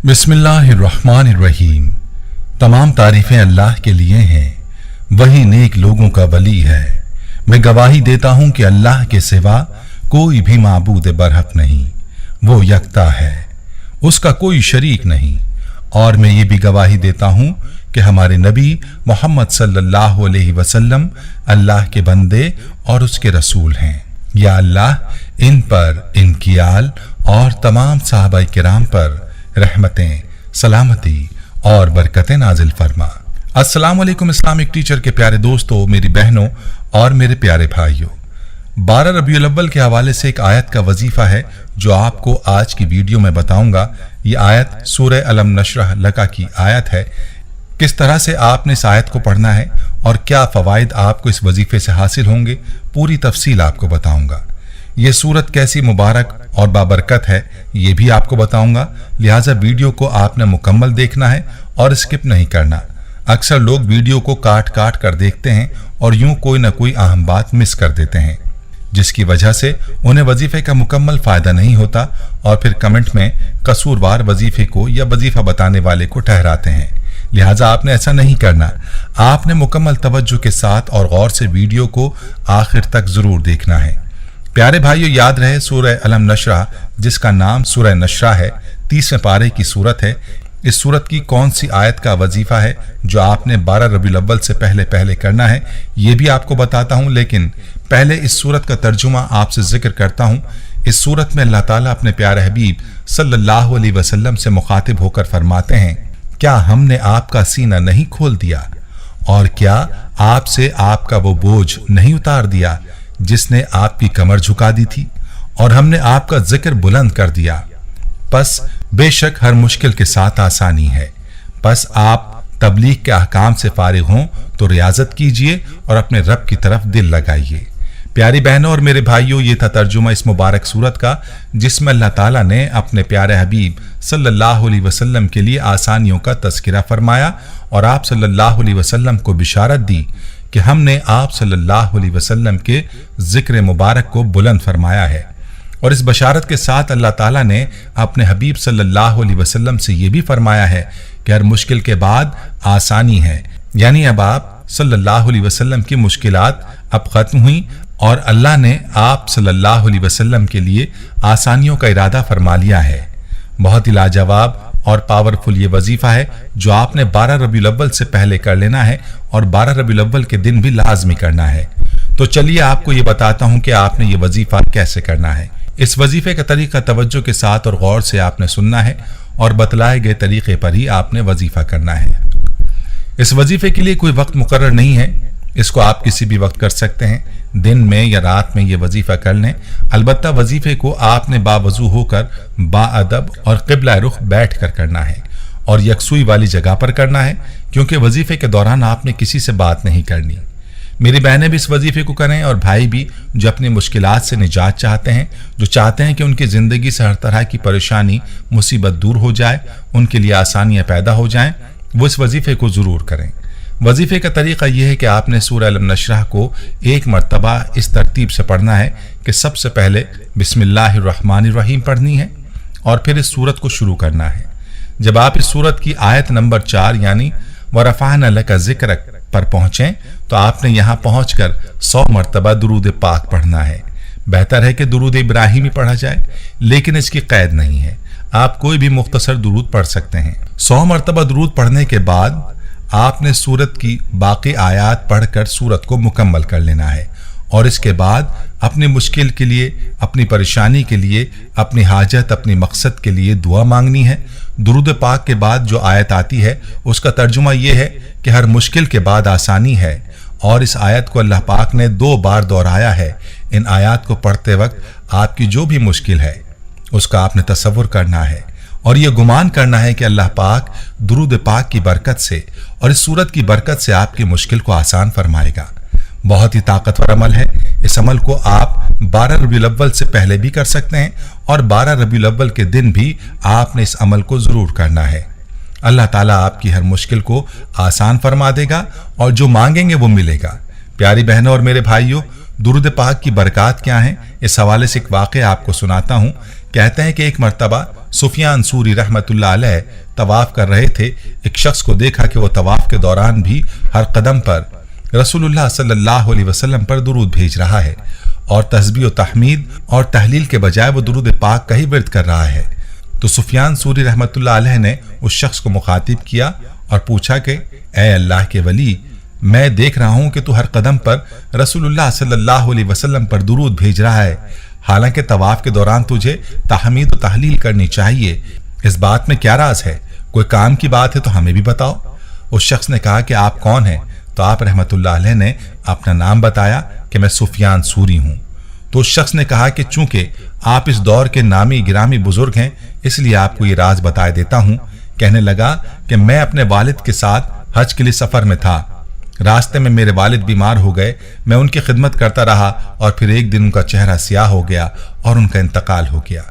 बिस्मिल्लाहिर्रहमानिर्रहीम। तमाम तारीफें अल्लाह के लिए हैं, वही नेक लोगों का वली है। मैं गवाही देता हूं कि अल्लाह के सिवा कोई भी माबूद बरहक नहीं, वो यकता है, उसका कोई शरीक नहीं। और मैं ये भी गवाही देता हूं कि हमारे नबी मोहम्मद सल्लल्लाहु अलैहि वसल्लम अल्लाह के बंदे और उसके रसूल हैं। या अल्लाह इन पर, इनकी आल और तमाम सहाबाए किराम पर रहमतें, सलामती और बरकतें नाजिल फरमा। अस्सलाम वालेकुम इस्लामिक टीचर के प्यारे दोस्तों, मेरी बहनों और मेरे प्यारे भाइयों, 12 रबीउल अव्वल के हवाले से एक आयत का वजीफा है जो आपको आज की वीडियो में बताऊंगा। ये आयत सूरह अलम नशरह लका की आयत है। किस तरह से आपने इस आयत को पढ़ना है और क्या फवाइद आपको इस वजीफे से हासिल होंगे, पूरी तफसील आपको बताऊंगा। ये सूरत कैसी मुबारक और बाबरकत है ये भी आपको बताऊंगा, लिहाजा वीडियो को आपने मुकम्मल देखना है और स्किप नहीं करना। अक्सर लोग वीडियो को काट काट कर देखते हैं और यूं कोई ना कोई अहम बात मिस कर देते हैं, जिसकी वजह से उन्हें वजीफे का मुकम्मल फायदा नहीं होता और फिर कमेंट में कसूरवार वजीफे को या वजीफा बताने वाले को ठहराते हैं। लिहाजा आपने ऐसा नहीं करना, आपने मुकम्मल तवज्जो के साथ और गौर से वीडियो को आखिर तक जरूर देखना है। प्यारे भाइयों, याद रहे सूरह अलम नशरा, जिसका नाम सूरह नशरा है, 30वें पारे की सूरत है। इस सूरत की कौन सी आयत का वजीफा है जो आपने 12 रबीउल अव्वल से पहले करना है, ये भी आपको बताता हूं। लेकिन पहले इस सूरत का तर्जुमा आपसे जिक्र करता हूं। इस सूरत में अल्लाह ताला अपने प्यारे हबीब सल्लल्लाहु अलैहि वसल्लम से मुखातिब होकर फरमाते हैं, क्या हमने आपका सीना नहीं खोल दिया और क्या आपसे आपका वो बोझ नहीं उतार दिया जिसने आपकी कमर झुका दी थी, और हमने आपका जिक्र बुलंद कर दिया। बस बेशक हर मुश्किल के साथ आसानी है। बस आप तबलीग के अहकाम से फारिग हों तो रियाजत कीजिए और अपने रब की तरफ दिल लगाइए। प्यारी बहनों और मेरे भाइयों, ये था तर्जुमा इस मुबारक सूरत का, जिसमें अल्लाह ताला ने अपने प्यारे हबीब सल्लल्लाहु अलैहि वसल्लम के लिए आसानियों का तज़किरा फरमाया और आप सल्लल्लाहु अलैहि वसल्लम को बिशारत दी कि हमने आप सल्लल्लाहु अलैहि वसल्लम के जिक्र मुबारक को बुलंद फरमाया है। और इस बशारत के साथ अल्लाह ताला ने अपने हबीब सल्लल्लाहु अलैहि वसल्लम से ये भी फरमाया है कि हर मुश्किल के बाद आसानी है, यानी अब आप सल्लल्लाहु अलैहि वसल्लम की मुश्किलात अब खत्म हुई और अल्लाह ने आप सल्लल्लाहु अलैहि वसल्लम के लिए आसानियों का इरादा फरमा लिया है। बहुत ही लाजवाब और पावरफुल ये वजीफा है जो आपने 12 रबीउल अव्वल से पहले कर लेना है और 12 रबीउल अव्वल के दिन भी लाजमी करना है। तो चलिए आपको ये बताता हूं कि आपने ये वजीफा कैसे करना है। इस वजीफे का तरीका तवज्जो के साथ और गौर से आपने सुनना है और बतलाए गए तरीके पर ही आपने वजीफा करना है। इस वजीफे के लिए कोई वक्त मुकर्रर नहीं है, इसको आप किसी भी वक्त कर सकते हैं, दिन में या रात में ये वजीफा कर लें। अलबत्ता वजीफे को आपने बावजू होकर बाअदब और क़िबला रुख बैठ कर करना है और यकसुई वाली जगह पर करना है, क्योंकि वजीफे के दौरान आपने किसी से बात नहीं करनी। मेरी बहनें भी इस वजीफे को करें और भाई भी जो अपनी मुश्किलात से निजात चाहते हैं, जो चाहते हैं कि उनकी ज़िंदगी से हर तरह की परेशानी मुसीबत दूर हो जाए, उनके लिए आसानियाँ पैदा हो जाएं, वो इस वजीफे को ज़रूर करें। वजीफे का तरीका यह है कि आपने सूरह अलम नशरह को एक मरतबा इस तरतीब से पढ़ना है कि सबसे पहले बिस्मिल्लाहिर्रहमानिर्रहीम पढ़नी है और फिर इस सूरत को शुरू करना है। जब आप इस सूरत की आयत नंबर 4 यानी वरफ़अना लका ज़िक्रक पर पहुंचें तो आपने यहां पहुंचकर 100 मरतबा दुरूद पाक पढ़ना है। बेहतर है कि दुरूद इब्राहिमी पढ़ा जाए, लेकिन इसकी कैद नहीं है, आप कोई भी मुख्तसर दुरूद पढ़ सकते हैं। 100 मरतबा दुरूद पढ़ने के बाद आपने सूरत की बाकी आयात पढ़कर सूरत को मुकम्मल कर लेना है और इसके बाद अपनी मुश्किल के लिए, अपनी परेशानी के लिए, अपनी हाजत, अपनी मकसद के लिए दुआ मांगनी है। दुरूद पाक के बाद जो आयत आती है उसका तर्जुमा यह है कि हर मुश्किल के बाद आसानी है, और इस आयत को अल्लाह पाक ने 2 बार दोहराया है। इन आयत को पढ़ते वक्त आपकी जो भी मुश्किल है उसका आपने तसव्वुर करना है और यह गुमान करना है कि अल्लाह पाक दुरूद पाक की बरकत से और इस सूरत की बरकत से आपकी मुश्किल को आसान फरमाएगा। बहुत ही ताकतवर अमल है। इस अमल को आप 12 रबीउल अव्वल से पहले भी कर सकते हैं और 12 रबीउल अव्वल के दिन भी आपने इस अमल को जरूर करना है। अल्लाह ताला आपकी हर मुश्किल को आसान फरमा देगा और जो मांगेंगे वो मिलेगा। प्यारी बहनों और मेरे भाइयों, दुरूद पाक की बरकत क्या है, इस हवाले से एक वाक़या आपको सुनाता हूँ। कहते हैं कि एक मर्तबा सुफियान सूरी रहमतुल्लाह अलैह तवाफ कर रहे थे। एक शख्स को देखा कि वो तवाफ के दौरान भी हर कदम पर रसूलुल्लाह सल्लल्लाहु अलैहि वसल्लम पर दुरूद भेज रहा है और तस्बीह और तहमीद और तहलील के बजाय वो दुरूद पाक का ही विर्द कर रहा है। तो सुफियान सूरी रहमतुल्लाह अलैह ने उस शख्स को मुखातिब किया और पूछा कि ए अल्लाह के वली, मैं देख रहा हूं कि तू हर कदम पर रसूलुल्लाह सल्लल्लाहु अलैहि वसल्लम पर दुरूद भेज रहा है, हालांकि तवाफ के दौरान तुझे तहमीद और तहलील करनी चाहिए। इस बात में क्या राज है? कोई काम की बात है तो हमें भी बताओ। उस शख्स ने कहा कि आप कौन हैं? तो आप रहमतुल्लाह अलैह ने अपना नाम बताया कि मैं सुफियान सूरी हूं। तो उस शख्स ने कहा कि चूंकि आप इस दौर के नामी गिरामी बुजुर्ग हैं, इसलिए आपको ये राज बता देता हूं। कहने लगा कि मैं अपने वालिद के साथ हज के लिए सफर में था। रास्ते में मेरे वालिद बीमार हो गए। मैं उनकी खिदमत करता रहा और फिर एक दिन उनका चेहरा स्याह हो गया और उनका इंतकाल हो गया।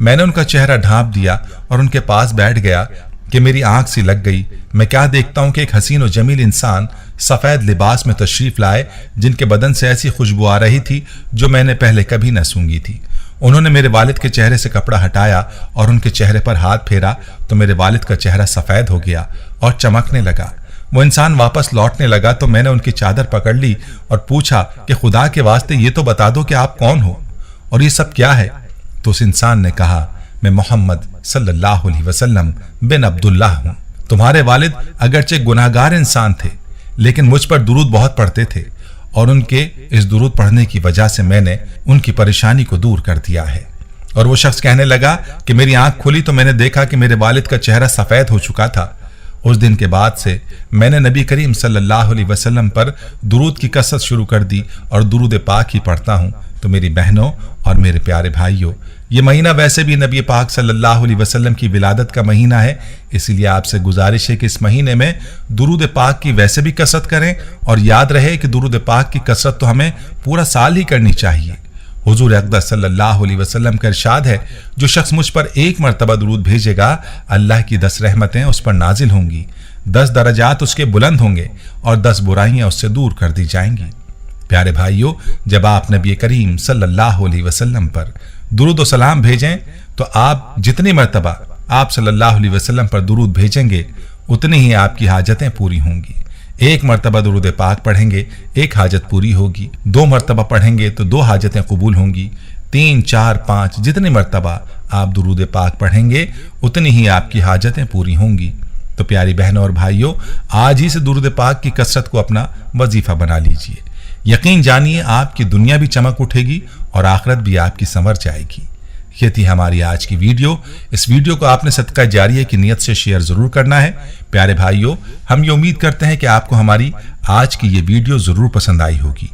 मैंने उनका चेहरा ढांप दिया और उनके पास बैठ गया कि मेरी आंख सी लग गई। मैं क्या देखता हूं कि एक हसीन और जमील इंसान सफेद लिबास में तशरीफ लाए, जिनके बदन से ऐसी खुशबू आ रही थी जो मैंने पहले कभी न सूंघी थी। उन्होंने मेरे वालिद के चेहरे से कपड़ा हटाया और उनके चेहरे पर हाथ फेरा तो मेरे वालिद का चेहरा सफेद हो गया और चमकने लगा। वो इंसान वापस लौटने लगा तो मैंने उनकी चादर पकड़ ली और पूछा कि खुदा के वास्ते ये तो बता दो कि आप कौन हो और ये सब क्या है? तो उस इंसान ने कहा, मैं मोहम्मद सल्लल्लाहु अलैहि वसल्लम बिन अब्दुल्लाह हूं। तुम्हारे वालिद अगरचे गुनाहगार इंसान थे, लेकिन मुझ पर दुरूद बहुत पढ़ते थे और उनके इस दुरूद पढ़ने की वजह से मैंने उनकी परेशानी को दूर कर दिया है। और वो शख्स कहने लगा कि मेरी आंख खुली तो मैंने देखा कि मेरे वालिद का चेहरा सफेद हो चुका था। उस दिन के बाद से मैंने नबी करीम सल्लल्लाहु अलैहि वसल्लम पर दुरूद की कसरत शुरू कर दी और दुरूद पाक ही पढ़ता हूँ। तो मेरी बहनों और मेरे प्यारे भाइयों, ये महीना वैसे भी नबी पाक सल्लल्लाहु अलैहि वसल्लम की विलादत का महीना है, इसलिए आपसे गुजारिश है कि इस महीने में दुरूद पाक की वैसे भी कसरत करें और याद रहे कि दुरूद पाक की कसरत तो हमें पूरा साल ही करनी चाहिए। हुजूर अक़दस सल्लल्लाहु अलैहि वसल्लम का इरशाद है, जो शख्स मुझ पर एक मरतबा दुरूद भेजेगा, अल्लाह की 10 रहमतें उस पर नाजिल होंगी, 10 दरजात उसके बुलंद होंगे और 10 बुराइयां उससे दूर कर दी जाएंगी। प्यारे भाइयों, जब आप नबी करीम सल्लल्लाहु अलैहि वसल्लम पर दुरूद व सलाम भेजें तो आप जितनी मरतबा आप सल्लल्लाहु अलैहि वसल्लम पर दुरूद भेजेंगे, उतनी ही आपकी हाजतें पूरी होंगी। एक मरतबा दुरूद पाक पढ़ेंगे, एक हाजत पूरी होगी। 2 मरतबा पढ़ेंगे तो 2 हाजतें कबूल होंगी। 3, 4, 5 जितनी मरतबा आप दुरूद पाक पढ़ेंगे, उतनी ही आपकी हाजतें पूरी होंगी। तो प्यारी बहनों और भाइयों, आज ही से दुरूद पाक की कसरत को अपना वजीफा बना लीजिए। यकीन जानिए आपकी दुनिया भी चमक उठेगी और आखिरत भी आपकी संवर जाएगी। ये थी हमारी आज की वीडियो। इस वीडियो को आपने सदका जारिया की नियत से शेयर जरूर करना है। प्यारे भाइयों, हम ये उम्मीद करते हैं कि आपको हमारी आज की ये वीडियो जरूर पसंद आई होगी।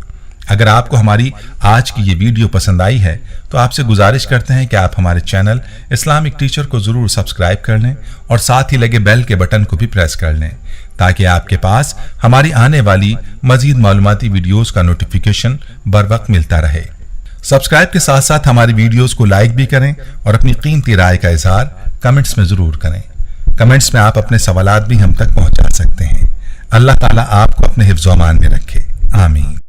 अगर आपको हमारी आज की ये वीडियो पसंद आई है तो आपसे गुजारिश करते हैं कि आप हमारे चैनल इस्लामिक टीचर को जरूर सब्सक्राइब कर लें और साथ ही लगे बेल के बटन को भी प्रेस कर लें, ताकि आपके पास हमारी आने वाली मजीद मालूमाती वीडियोस का नोटिफिकेशन बर वक्त मिलता रहे। सब्सक्राइब के साथ साथ हमारी वीडियोस को लाइक भी करें और अपनी कीमती राय का इजहार कमेंट्स में जरूर करें। कमेंट्स में आप अपने सवालात भी हम तक पहुंचा सकते हैं। अल्लाह ताला आपको अपने हिफ्ज़-ओ-अमान में रखे। आमीन।